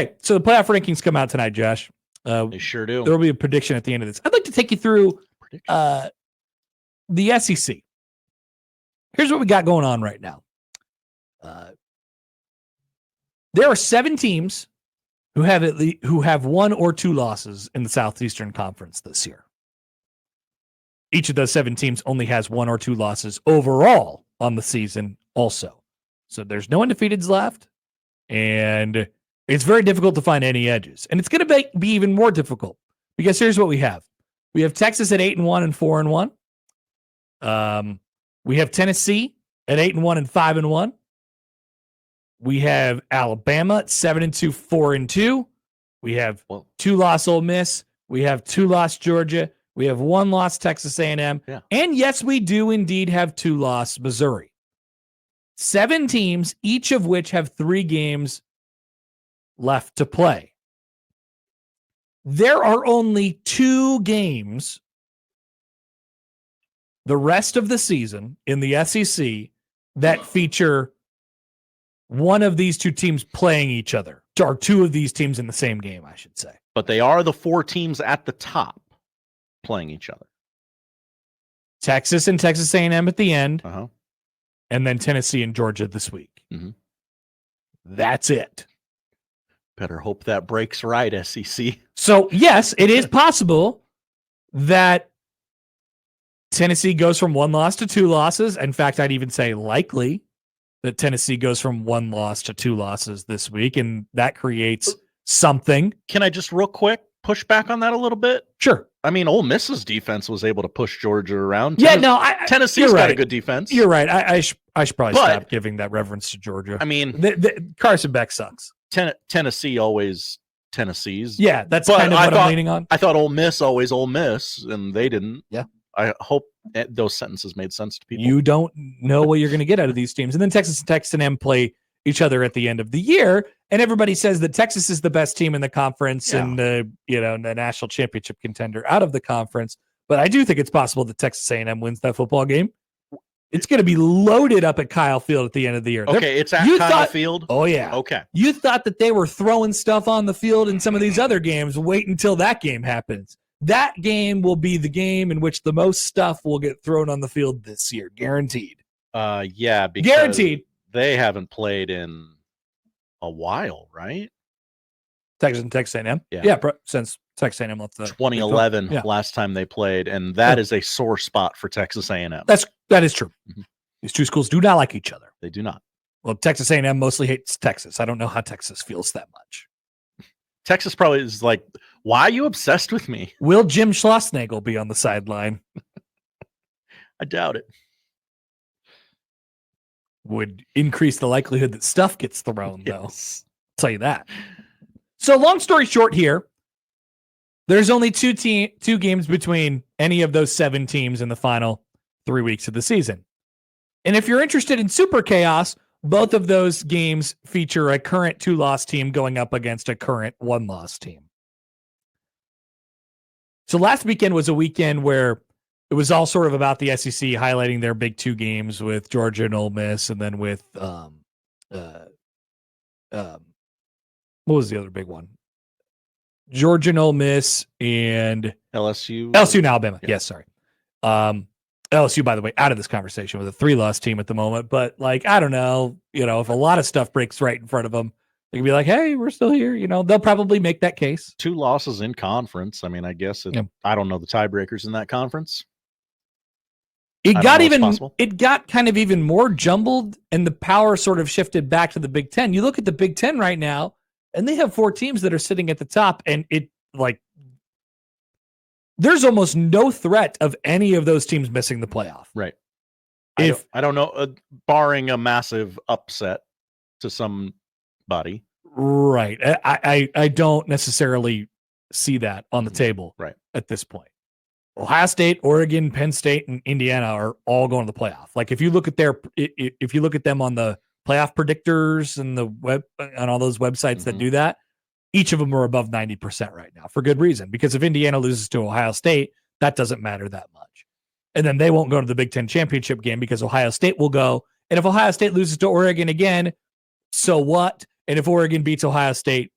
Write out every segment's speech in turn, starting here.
Okay, so the playoff rankings come out tonight, Josh. They sure do. There will be a prediction at the end of this. I'd like to take you through the SEC. Here's what we got going on right now. There are 7 teams who have 1 or 2 losses in the Southeastern Conference this year. Each of those 7 teams only has 1 or 2 losses overall on the season also. So there's no undefeateds left, and it's very difficult to find any edges. And it's going to be even more difficult because here's what we have. We have Texas at 8-1 and 4-1. We have Tennessee at 8-1 and 5-1. We have Alabama at 7-2, 4-2. We have 2-loss Ole Miss. We have 2-loss Georgia. We have 1-loss Texas A&M. Yeah. And yes, we do indeed have 2-loss Missouri. 7 teams, each of which have 3 games left to play. There are only 2 games the rest of the season in the SEC that feature one of these 2 teams playing each other, or 2 of these teams in the same game, I should say. But they are the 4 teams at the top playing each other. Texas and Texas A&M at the end, Uh-huh. and then Tennessee and Georgia this week. Mhm. That's it. Better hope that breaks right, SEC. So, yes, it is possible that Tennessee goes from 1 loss to 2 losses. In fact, I'd even say likely that Tennessee goes from 1 loss to 2 losses this week, and that creates something. Can I just real quick push back on that a little bit? Sure. I mean, Ole Miss's defense was able to push Georgia around. you're Tennessee's got right. a good defense. You're right. I should probably stop giving that reverence to Georgia. I mean, Carson Beck sucks. Tennessee always Tennessee's. Yeah, that's kind of what I'm leaning on. I thought Ole Miss always Ole Miss, and they didn't. Yeah. I hope those sentences made sense to people. You don't know what you're going to get out of these teams. And then Texas and Texas A&M play each other at the end of the year, and everybody says that Texas is the best team in the conference and the national championship contender out of the conference. But I do think it's possible that Texas A&M wins that football game. It's going to be loaded up at Kyle Field at the end of the year. Okay, it's at Kyle Field? Oh, yeah. Okay. You thought that they were throwing stuff on the field in some of these other games. Wait until that game happens. That game will be the game in which the most stuff will get thrown on the field this year. Guaranteed. Yeah. Because guaranteed. They haven't played in a while, right? Texas and Texas A&M? Yeah. Since Texas A&M left the 2011 last time they played, and that is a sore spot for Texas A&M. That is true. Mm-hmm. These 2 schools do not like each other. They do not. Well, Texas A&M mostly hates Texas. I don't know how Texas feels that much. Texas probably is like, why are you obsessed with me? Will Jim Schlossnagel be on the sideline? I doubt it. Would increase the likelihood that stuff gets thrown, though. I'll tell you that. So long story short here, there's only 2 games between any of those 7 teams in the final 3 weeks of the season. And if you're interested in super chaos, both of those games feature a current 2-loss team going up against a current 1-loss team. So last weekend was a weekend where it was all sort of about the SEC highlighting their big 2 games with Georgia and Ole Miss, and then with what was the other big one? Georgia and Ole Miss and LSU and Alabama. Yeah. Yes, sorry. LSU, by the way, out of this conversation with a 3-loss team at the moment. But I don't know, if a lot of stuff breaks right in front of them, they can be like, hey, we're still here. They'll probably make that case. 2 losses in conference. I mean, I guess I don't know the tiebreakers in that conference. It got kind of even more jumbled, and the power sort of shifted back to the Big Ten. You look at the Big Ten right now, and they have 4 teams that are sitting at the top, and there's almost no threat of any of those teams missing the playoff. Right. I don't know, barring a massive upset to somebody. Right. I don't necessarily see that on the table at this point. Ohio State, Oregon, Penn State, and Indiana are all going to the playoff. If you look at them on the playoff predictors and the web on all those websites that do that, each of them are above 90% right now for good reason. Because if Indiana loses to Ohio State, that doesn't matter that much. And then they won't go to the Big Ten championship game because Ohio State will go. And if Ohio State loses to Oregon again, so what? And if Oregon beats Ohio State,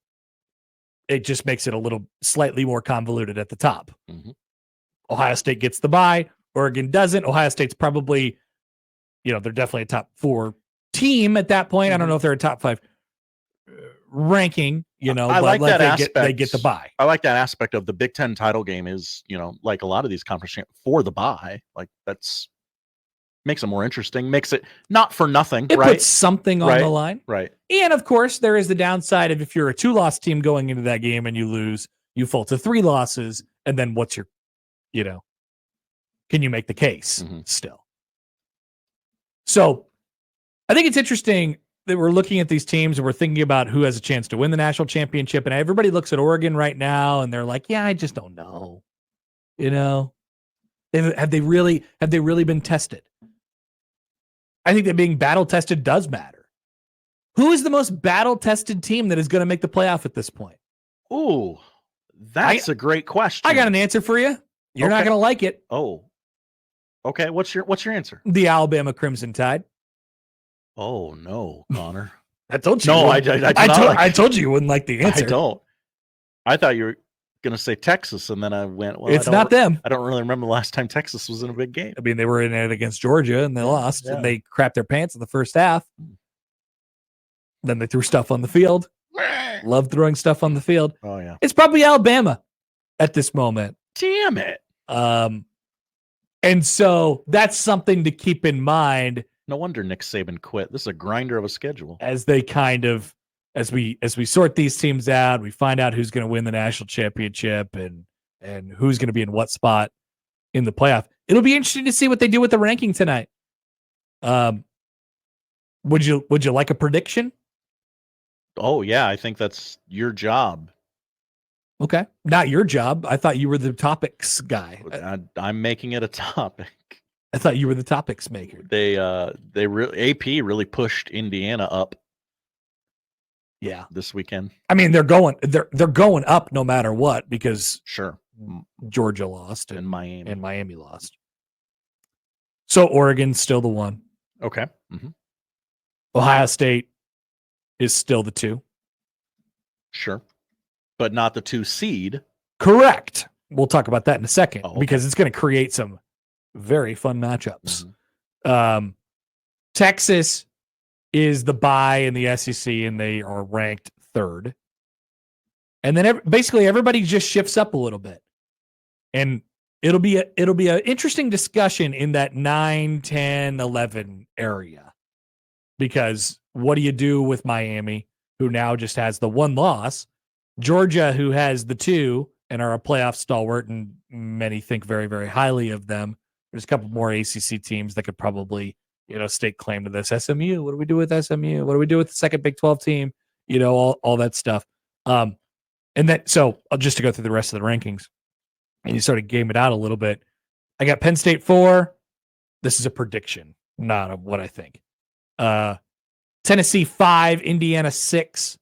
it just makes it a little slightly more convoluted at the top. Mm-hmm. Ohio State gets the bye. Oregon doesn't. Ohio State's probably, they're definitely a top 4 team at that point. I don't know if they're a top 5 ranking, I but like that aspect. They get the bye. I like that aspect of the Big Ten title game is, like a lot of these conference for the bye. Like that's makes it more interesting, makes it not for nothing. It right? puts something on the line. Right. And of course, there is the downside of if you're a 2-loss team going into that game and you lose, you fall to 3 losses. And then what's your, can you make the case still? So I think it's interesting that we're looking at these teams and we're thinking about who has a chance to win the national championship. And everybody looks at Oregon right now and they're like, yeah, I just don't know. Have they really been tested? I think that being battle tested does matter. Who is the most battle tested team that is going to make the playoff at this point? Ooh, that's a great question. I got an answer for you. You're not going to like it. Oh, okay. What's your answer? The Alabama Crimson Tide. Oh no, Connor. I told you. No, I told you you wouldn't like the answer. I don't. I thought you were going to say Texas, and then I went, well, it's not them. I don't really remember the last time Texas was in a big game. I mean, they were in it against Georgia, and they lost, and they crapped their pants in the first half. Then they threw stuff on the field. Love throwing stuff on the field. Oh, yeah. It's probably Alabama at this moment. Damn it. And so that's something to keep in mind. No wonder Nick Saban quit. This is a grinder of a schedule. As they as we sort these teams out, we find out who's going to win the national championship and who's going to be in what spot in the playoff. It'll be interesting to see what they do with the ranking tonight. Would you like a prediction? Oh yeah, I think that's your job. Okay, not your job. I thought you were the topics guy. I'm making it a topic. I thought you were the topics maker. AP really pushed Indiana up. Yeah, this weekend. I mean, they're going up no matter what because sure Georgia lost and Miami lost. So Oregon's still the 1. Okay. Ohio State is still the 2. Sure, but not the 2 seed. Correct. We'll talk about that in a second because it's going to create some very fun matchups. Texas is the bye in the SEC, and they are ranked 3rd. And then basically everybody just shifts up a little bit, and it'll be an interesting discussion in that 9, 10, 11 area, because what do you do with Miami, who now just has the 1 loss, Georgia, who has the 2 and are a playoff stalwart, and many think very, very highly of them. There's a couple more ACC teams that could probably stake claim to this. SMU, what do we do with SMU? What do we do with the second Big 12 team? All that stuff. And then, so just to go through the rest of the rankings, and you sort of game it out a little bit. I got Penn State 4. This is a prediction, not what I think. Tennessee 5, Indiana 6,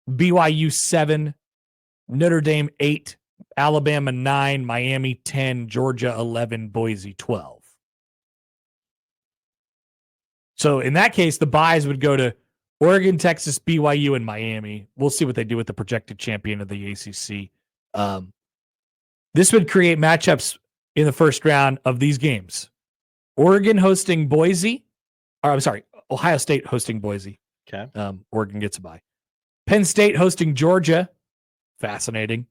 BYU 7, Notre Dame 8, Alabama 9, Miami 10, Georgia 11, Boise 12. So in that case, the buys would go to Oregon, Texas, BYU, and Miami. We'll see what they do with the projected champion of the ACC. This would create matchups in the first round of these games. Oregon hosting Boise. Ohio State hosting Boise. Okay. Oregon gets a bye. Penn State hosting Georgia. Fascinating.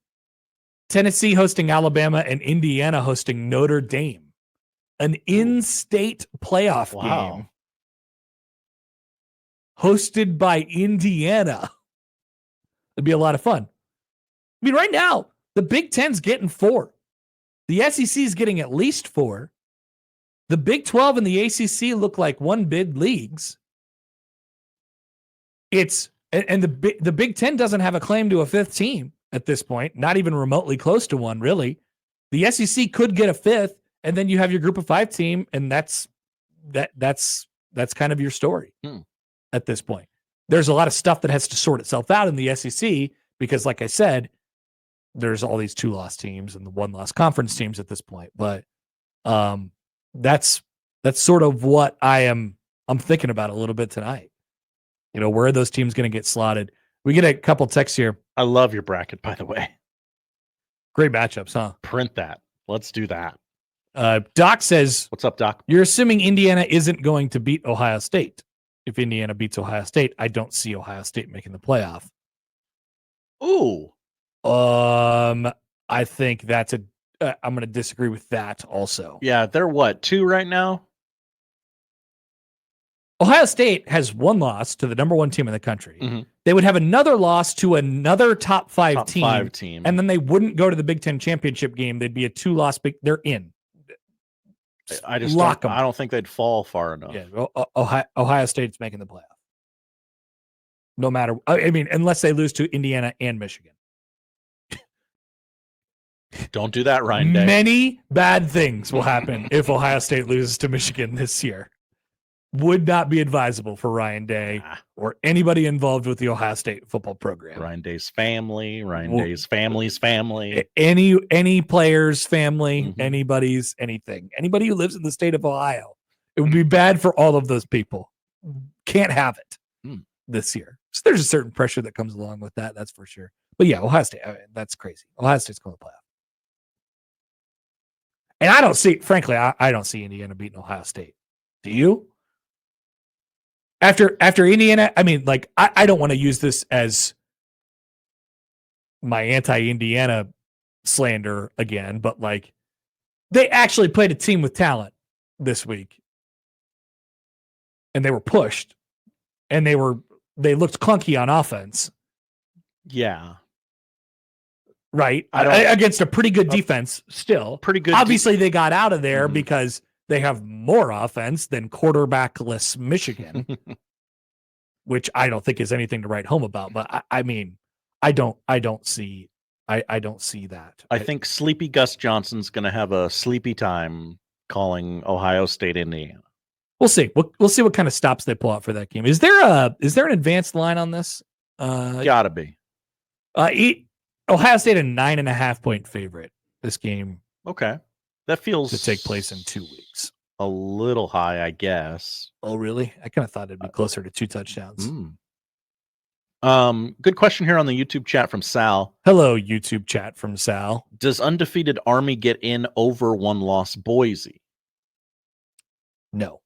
Tennessee hosting Alabama, and Indiana hosting Notre Dame. An in-state playoff game. Hosted by Indiana. It'd be a lot of fun. I mean, right now, the Big Ten's getting 4. The SEC is getting at least 4. The Big 12 and the ACC look like one bid leagues. And the Big Ten doesn't have a claim to a 5th team at this point, not even remotely close to one, really. The SEC could get a 5th, and then you have your group of 5 team, and that's kind of your story. At this point, there's a lot of stuff that has to sort itself out in the SEC because, like I said, there's all these 2-loss teams and the 1-loss conference teams at this point. But that's sort of what I'm thinking about a little bit tonight. Where are those teams going to get slotted? We get a couple texts here. I love your bracket, by the way. Great matchups, huh? Print that. Let's do that. Doc says, "What's up, Doc?" You're assuming Indiana isn't going to beat Ohio State. If Indiana beats Ohio State, I don't see Ohio State making the playoff. Ooh. I think that's I'm going to disagree with that also. Yeah, they're what, 2 right now? Ohio State has one loss to the number 1 team in the country. Mm-hmm. They would have another loss to another top 5 team. And then they wouldn't go to the Big Ten championship game. They'd be a 2-loss they're in. I don't think they'd fall far enough. Yeah, Ohio State's making the playoff. No matter, I mean, unless they lose to Indiana and Michigan. Don't do that, Ryan Day. Many bad things will happen if Ohio State loses to Michigan this year. Would not be advisable for Ryan Day or anybody involved with the Ohio State football program. Ryan Day's family, Day's family's family. Any player's family, anybody's anything. Anybody who lives in the state of Ohio. It would be bad for all of those people. Can't have it this year. So there's a certain pressure that comes along with that, that's for sure. But yeah, Ohio State, that's crazy. Ohio State's going to playoff. And I don't see, frankly, I don't see Indiana beating Ohio State. Do you? After Indiana, I mean, like, I don't want to use this as my anti-Indiana slander again, but like, they actually played a team with talent this week. And they were pushed. And they looked clunky on offense. Yeah. Right. Against a pretty good defense still. Pretty good. Obviously, they got out of there because they have more offense than quarterbackless Michigan, which I don't think is anything to write home about. But I mean, I don't see that. I think Sleepy Gus Johnson's going to have a sleepy time calling Ohio State, Indiana. We'll see. We'll see what kind of stops they pull out for that game. Is there an advanced line on this? Gotta be. Ohio State a 9.5 point favorite this game. Okay. That feels to take place in 2 weeks. A little high, I guess. Oh, really? I kind of thought it'd be closer to 2 touchdowns. Good question here on the YouTube chat from Sal. Hello, YouTube chat from Sal. Does undefeated Army get in over 1-loss Boise? No.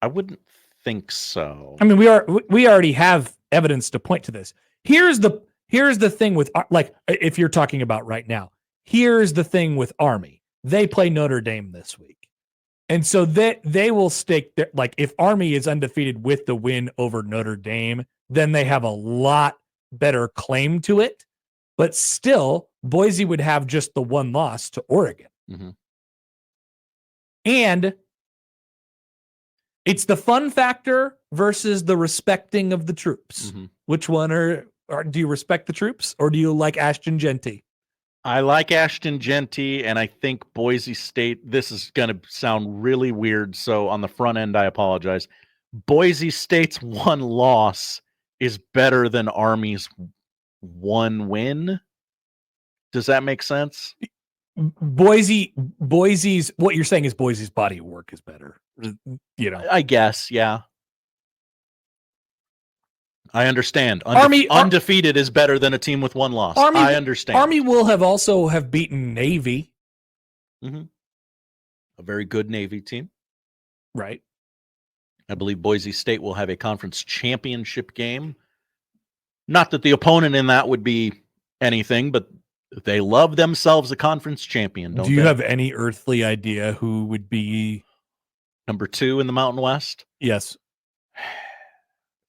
I wouldn't think so. I mean, we already have evidence to point to this. Here's the thing with, like, if you're talking about right now, here's the thing with Army. They play Notre Dame this week. And so they will stake their, like, if Army is undefeated with the win over Notre Dame, then they have a lot better claim to it. But still, Boise would have just the 1 loss to Oregon. And it's the fun factor versus the respecting of the troops. Which one do you respect the troops or do you like Ashton Genty? I like Ashton Genty, and I think Boise State, this is going to sound really weird, so on the front end, I apologize. Boise State's 1 loss is better than Army's 1 win. Does that make sense? Boise's, what you're saying is Boise's body of work is better. You know, I guess, yeah. I understand. Undefeated is better than a team with 1 loss. I understand. Army will have beaten Navy. A very good Navy team. Right. I believe Boise State will have a conference championship game. Not that the opponent in that would be anything, but they love themselves a conference champion, don't they? Do you have any earthly idea who would be number 2 in the Mountain West? Yes.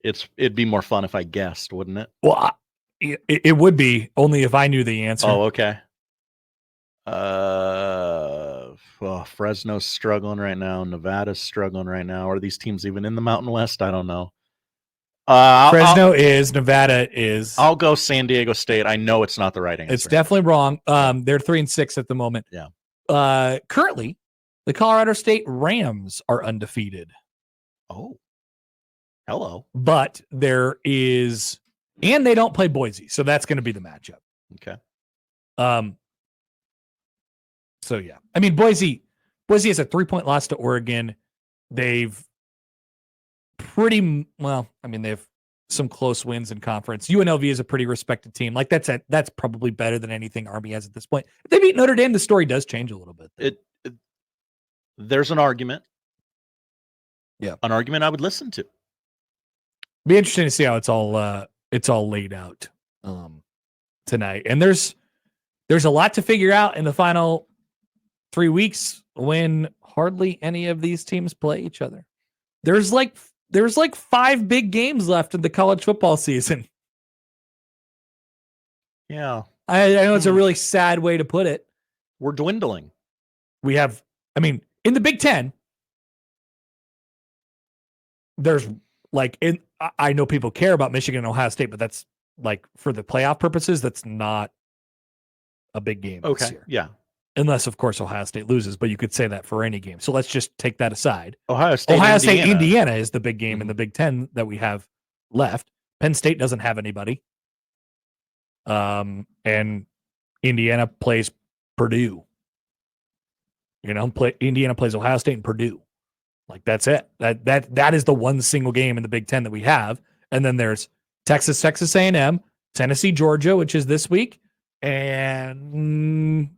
It'd be more fun if I guessed, wouldn't it? Well, it would be only if I knew the answer. Oh, okay. Fresno's struggling right now. Nevada's struggling right now. Are these teams even in the Mountain West? I don't know. Fresno is. Nevada is. I'll go San Diego State. I know it's not the right answer. It's definitely wrong. They're 3-6 at the moment. Yeah. Currently, the Colorado State Rams are undefeated. Oh. Hello. But there is, and they don't play Boise, so that's going to be the matchup. Okay. So yeah, I mean Boise has a 3-point loss to Oregon. They've they've some close wins in conference. UNLV is a pretty respected team. Like that's probably better than anything Army has at this point. If they beat Notre Dame, the story does change a little bit. There's an argument. Yeah, an argument I would listen to. Be interesting to see how it's all laid out tonight. And there's a lot to figure out in the final 3 weeks when hardly any of these teams play each other. There's like 5 big games left in the college football season. Yeah. I know it's a really sad way to put it. We're dwindling. We have, in the Big Ten, there's I know people care about Michigan and Ohio State, but that's like for the playoff purposes, that's not a big game this year. Yeah. Unless, of course, Ohio State loses, but you could say that for any game. So let's just take that aside. Ohio State, Indiana is the big game in the Big Ten that we have left. Penn State doesn't have anybody. And Indiana plays Purdue. Indiana plays Ohio State and Purdue. Like that's it. That is the one single game in the Big Ten that we have. And then there's Texas A&M, Tennessee, Georgia, which is this week, and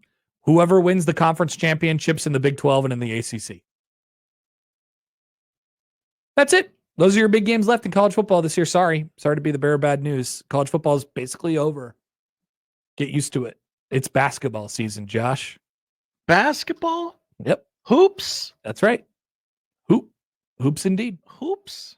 whoever wins the conference championships in the Big 12 and in the ACC. That's it. Those are your big games left in college football this year. Sorry to be the bearer of bad news. College football is basically over. Get used to it. It's basketball season, Josh. Basketball? Yep. Hoops? That's right. Hoops indeed. Hoops?